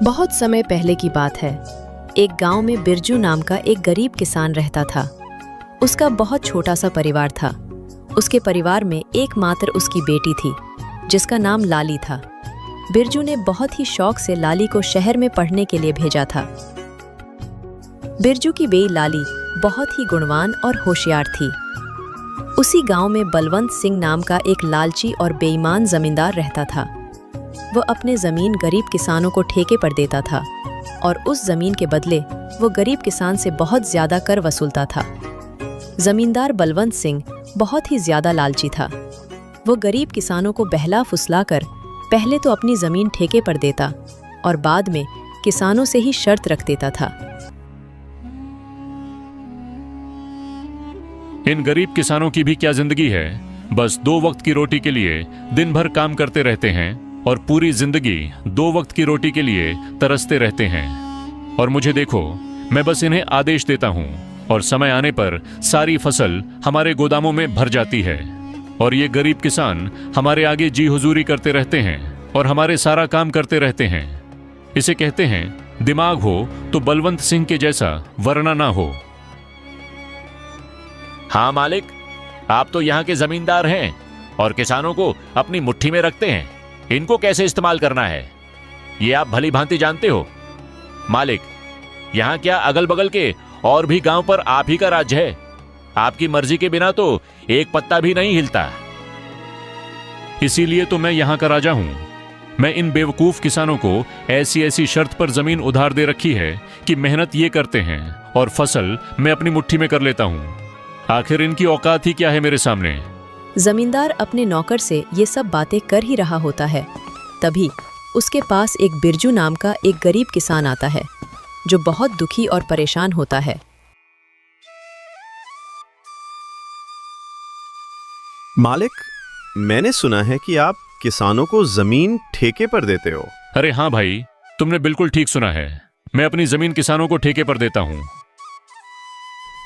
बहुत समय पहले की बात है। एक गांव में बिरजू नाम का एक गरीब किसान रहता था। उसका बहुत छोटा सा परिवार था। उसके परिवार में एकमात्र उसकी बेटी थी, जिसका नाम लाली था। बिरजू ने बहुत ही शौक से लाली को शहर में पढ़ने के लिए भेजा था। बिरजू की बेई लाली बहुत ही गुणवान और होशियार थी। उसी गांव में बलवंत सिंह नाम का एक लालची और बेईमान जमींदार रहता था। वह अपने जमीन गरीब किसानों को ठेके पर देता था और उस जमीन के बदले वो गरीब किसान से बहुत ज्यादा कर वसूलता था। जमींदार बलवंत सिंह बहुत ही ज्यादा लालची था। वो गरीब किसानों को बहला फुसला कर पहले तो अपनी जमीन ठेके पर देता और बाद में किसानों से ही शर्त रख देता था। इन गरीब किसानों की भी क्या जिंदगी है। बस 2 वक्त की रोटी के लिए दिन भर काम करते रहते हैं और पूरी जिंदगी 2 वक्त की रोटी के लिए तरसते रहते हैं। और मुझे देखो, मैं बस इन्हें आदेश देता हूँ और समय आने पर सारी फसल हमारे गोदामों में भर जाती है और ये गरीब किसान हमारे आगे जी हुजूरी करते रहते हैं और हमारे सारा काम करते रहते हैं। इसे कहते हैं, दिमाग हो तो बलवंत सिंह के जैसा, वरना ना हो। हाँ मालिक, आप तो यहाँ के जमींदार हैं और किसानों को अपनी मुट्ठी में रखते हैं। इनको कैसे इस्तेमाल करना है ये आप भली भांति जानते हो। मालिक, यहाँ क्या अगल बगल के और भी गांव पर आप ही का राज्य है। आपकी मर्जी के बिना तो एक पत्ता भी नहीं हिलता। इसीलिए तो मैं यहाँ का राजा हूँ। मैं इन बेवकूफ किसानों को ऐसी ऐसी शर्त पर जमीन उधार दे रखी है कि मेहनत ये करते हैं और फसल मैं अपनी मुट्ठी में कर लेता हूँ। आखिर इनकी औकात ही क्या है मेरे सामने। जमींदार अपने नौकर से ये सब बातें कर ही रहा होता है, तभी उसके पास एक बिरजू नाम का एक गरीब किसान आता है, जो बहुत दुखी और परेशान होता है। मालिक, मैंने सुना है कि आप किसानों को जमीन ठेके पर देते हो। अरे हाँ भाई, तुमने बिल्कुल ठीक सुना है। मैं अपनी जमीन किसानों को ठेके पर देता हूँ।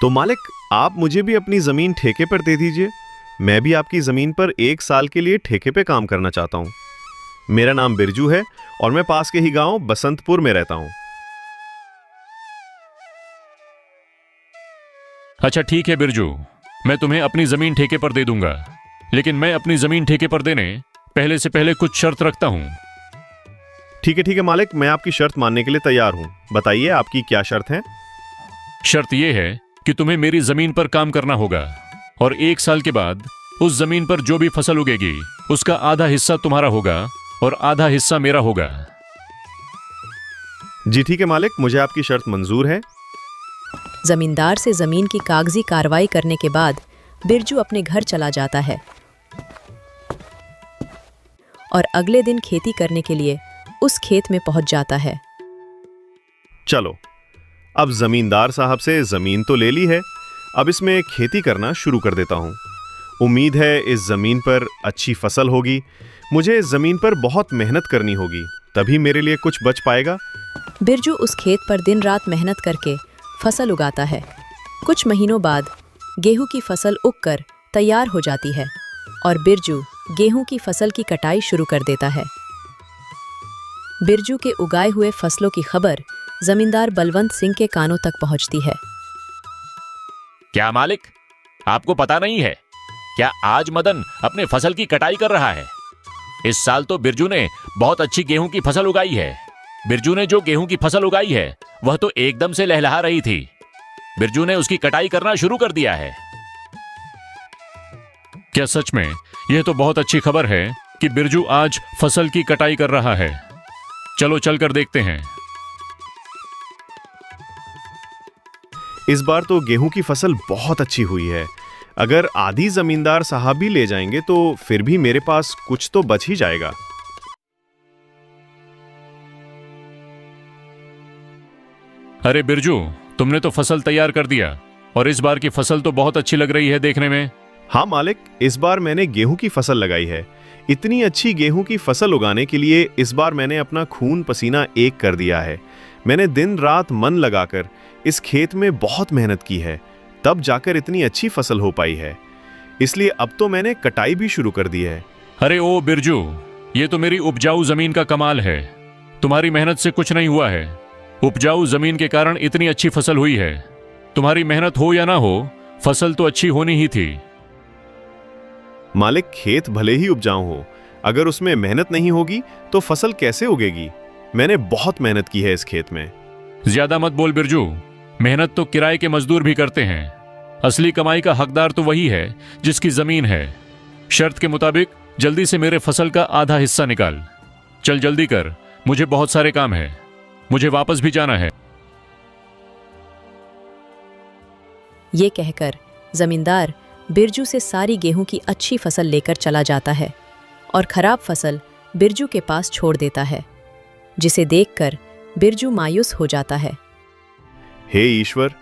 तो मालिक, आप मुझे भी अपनी जमीन ठेके पर दे दीजिए। मैं भी आपकी जमीन पर 1 साल के लिए ठेके पे काम करना चाहता हूँ। मेरा नाम बिरजू है और मैं पास के ही गांव बसंतपुर में रहता हूँ। अच्छा ठीक है बिरजू, मैं तुम्हें अपनी जमीन ठेके पर दे दूंगा, लेकिन मैं अपनी जमीन ठेके पर देने पहले से पहले कुछ शर्त रखता हूँ। ठीक है मालिक, मैं आपकी शर्त मानने के लिए तैयार हूँ। बताइए आपकी क्या शर्त है। शर्त यह है कि तुम्हें मेरी जमीन पर काम करना होगा और 1 साल के बाद उस जमीन पर जो भी फसल उगेगी उसका आधा हिस्सा तुम्हारा होगा और आधा हिस्सा मेरा होगा। जी ठीक है मालिक, मुझे आपकी शर्त मंजूर है। जमींदार से जमीन की कागजी कार्रवाई करने के बाद बिरजू अपने घर चला जाता है और अगले दिन खेती करने के लिए उस खेत में पहुंच जाता है। चलो, अब जमींदार साहब से जमीन तो ले ली है, अब इसमें खेती करना शुरू कर देता हूँ। उम्मीद है इस जमीन पर अच्छी फसल होगी। मुझे इस जमीन पर बहुत मेहनत करनी होगी, तभी मेरे लिए कुछ बच पाएगा। बिरजू उस खेत पर दिन रात मेहनत करके फसल उगाता है। कुछ महीनों बाद गेहूं की फसल उगकर तैयार हो जाती है और बिरजू गेहूं की फसल की कटाई शुरू कर देता है। बिरजू के उगाए हुए फसलों की खबर जमींदार बलवंत सिंह के कानों तक पहुंचती है। क्या मालिक, आपको पता नहीं है क्या आज मदन अपने फसल की कटाई कर रहा है। इस साल तो बिरजू ने बहुत अच्छी गेहूं की फसल उगाई है। बिरजू ने जो गेहूं की फसल उगाई है वह तो एकदम से लहलहा रही थी। बिरजू ने उसकी कटाई करना शुरू कर दिया है। क्या सच में? यह तो बहुत अच्छी खबर है कि बिरजू आज फसल की कटाई कर रहा है। चलो चलकर देखते हैं। इस बार तो गेहूं की फसल बहुत अच्छी हुई है। अगर आधी जमींदार साहब भी ले जाएंगे तो फिर भी मेरे पास कुछ तो बच ही जाएगा। अरे बिरजू, तुमने तो फसल तैयार कर दिया और इस बार की फसल तो बहुत अच्छी लग रही है देखने में। हाँ मालिक, इस बार मैंने गेहूं की फसल लगाई है। इतनी अच्छी गेहूं की फसल उगाने के लिए इस बार मैंने अपना खून पसीना एक कर दिया है। मैंने दिन रात मन लगाकर इस खेत में बहुत मेहनत की है, तब जाकर इतनी अच्छी फसल हो पाई है। इसलिए अब तो मैंने कटाई भी शुरू कर दी है। अरे ओ बिरजू, ये तो मेरी उपजाऊ जमीन का कमाल है। तुम्हारी मेहनत से कुछ नहीं हुआ है। उपजाऊ जमीन के कारण इतनी अच्छी फसल हुई है। तुम्हारी मेहनत हो या ना हो, फसल तो अच्छी होनी ही थी। मालिक, खेत भले ही उपजाऊ हो, अगर उसमें मेहनत नहीं होगी तो फसल कैसे उगेगी? मैंने बहुत मेहनत की है इस खेत में। ज्यादा मत बोल बिरजू, मेहनत तो किराए के मजदूर भी करते हैं। असली कमाई का हकदार तो वही है जिसकी जमीन है। शर्त के मुताबिक जल्दी से मेरे फसल का आधा हिस्सा निकाल। चल जल्दी कर, मुझे बहुत सारे काम है, मुझे वापस भी जाना है। ये कहकर जमींदार बिरजू से सारी गेहूं की अच्छी फसल लेकर चला जाता है और खराब फसल बिरजू के पास छोड़ देता है, जिसे देखकर बिरजू मायूस हो जाता है। हे ईश्वर,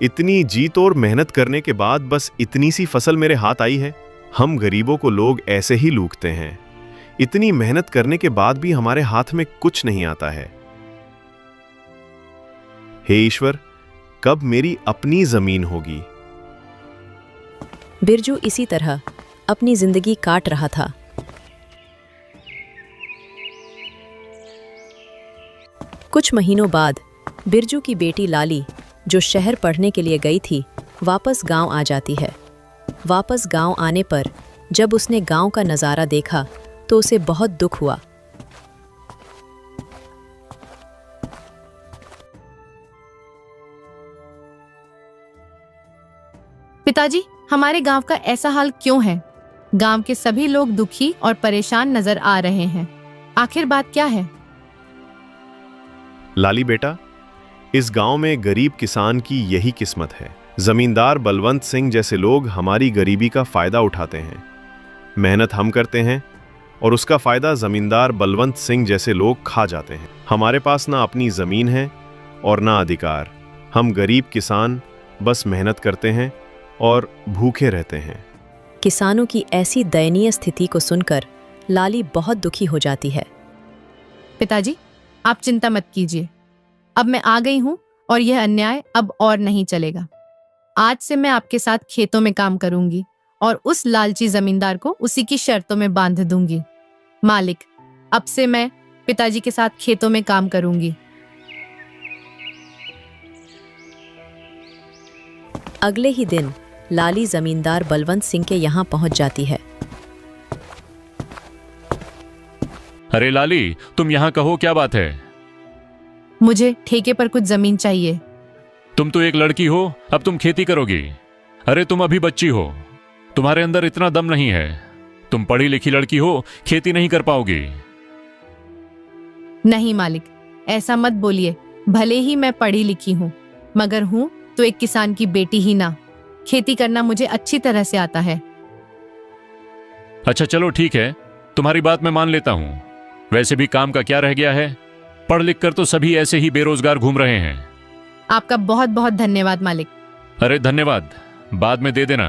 इतनी जी तोड़ मेहनत करने के बाद बस इतनी सी फसल मेरे हाथ आई है। हम गरीबों को लोग ऐसे ही लूटते हैं। इतनी मेहनत करने के बाद भी हमारे हाथ में कुछ नहीं आता है। हे ईश्वर, कब मेरी अपनी जमीन होगी? बिरजू इसी तरह अपनी जिंदगी काट रहा था। कुछ महीनों बाद बिरजू की बेटी लाली, जो शहर पढ़ने के लिए गई थी, वापस गांव आ जाती है। वापस गांव आने पर जब उसने गांव का नज़ारा देखा तो उसे बहुत दुख हुआ। पिताजी, हमारे गांव का ऐसा हाल क्यों है? गांव के सभी लोग दुखी और परेशान नजर आ रहे हैं। आखिर बात क्या है? लाली बेटा, इस गांव में गरीब किसान की यही किस्मत है। जमींदार बलवंत सिंह जैसे लोग हमारी गरीबी का फायदा उठाते हैं। मेहनत हम करते हैं और उसका फायदा जमींदार बलवंत सिंह जैसे लोग खा जाते हैं। हमारे पास ना अपनी जमीन है और ना अधिकार। हम गरीब किसान बस मेहनत करते हैं और भूखे रहते हैं। किसानों की ऐसी दयनीय स्थिति को सुनकर लाली बहुत दुखी हो जाती है। पिताजी, आप चिंता मत कीजिए। अब मैं आ गई हूँ और यह अन्याय अब और नहीं चलेगा। आज से मैं आपके साथ खेतों में काम करूंगी और उस लालची जमींदार को उसी की शर्तों में बांध दूंगी। मालिक, अब से मैं पिताजी के साथ खेतों में काम करूंगी। अगले ही दिन लाली जमींदार बलवंत सिंह के यहाँ पहुंच जाती है। अरे लाली, तुम यहाँ कहो, क्या बात है? मुझे ठेके पर कुछ जमीन चाहिए। तुम तो एक लड़की हो, अब तुम खेती करोगी? अरे तुम अभी बच्ची हो, तुम्हारे अंदर इतना दम नहीं है। तुम पढ़ी लिखी लड़की हो, खेती नहीं कर पाओगी। नहीं मालिक, ऐसा मत बोलिए। भले ही मैं पढ़ी लिखी हूँ, मगर हूँ तो एक किसान की बेटी ही ना। खेती करना मुझे अच्छी तरह से आता है। अच्छा चलो ठीक है, तुम्हारी बात मैं मान लेता हूँ। वैसे भी काम का क्या रह गया है? पढ़ लिख कर तो सभी ऐसे ही बेरोजगार घूम रहे हैं। आपका बहुत बहुत धन्यवाद मालिक। अरे धन्यवाद बाद में दे देना,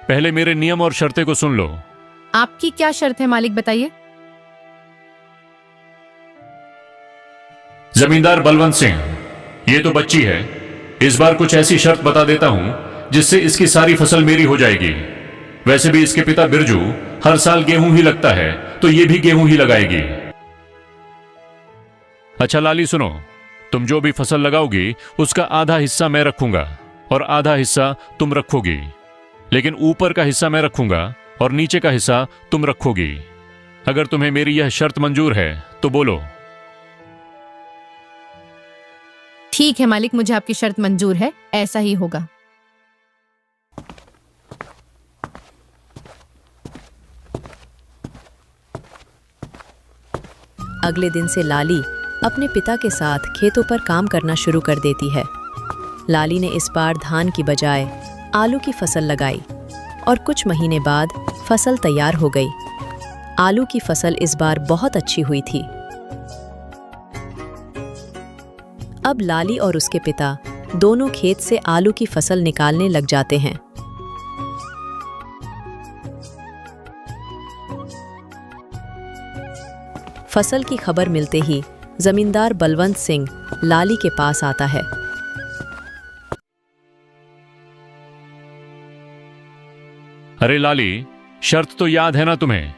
पहले मेरे नियम और शर्तें को सुन लो। आपकी क्या शर्त है मालिक, बताइए। जमींदार बलवंत सिंह, ये तो बच्ची है। इस बार कुछ ऐसी शर्त बता देता हूं जिससे इसकी सारी फसल मेरी हो जाएगी। वैसे भी इसके पिता बिरजू हर साल गेहूं ही लगता है, तो ये भी गेहूं ही लगाएगी। अच्छा लाली सुनो, तुम जो भी फसल लगाओगी उसका आधा हिस्सा मैं रखूंगा और आधा हिस्सा तुम रखोगी। लेकिन ऊपर का हिस्सा मैं रखूंगा और नीचे का हिस्सा तुम रखोगी। अगर तुम्हें मेरी यह शर्त मंजूर है तो बोलो। ठीक है मालिक, मुझे आपकी शर्त मंजूर है, ऐसा ही होगा। अगले दिन से लाली अपने पिता के साथ खेतों पर काम करना शुरू कर देती है। लाली ने इस बार धान की बजाय आलू की फसल लगाई और कुछ महीने बाद फसल तैयार हो गई। आलू की फसल इस बार बहुत अच्छी हुई थी। अब लाली और उसके पिता दोनों खेत से आलू की फसल निकालने लग जाते हैं। फसल की खबर मिलते ही जमींदार बलवंत सिंह लाली के पास आता है। अरे लाली, शर्त तो याद है ना तुम्हें?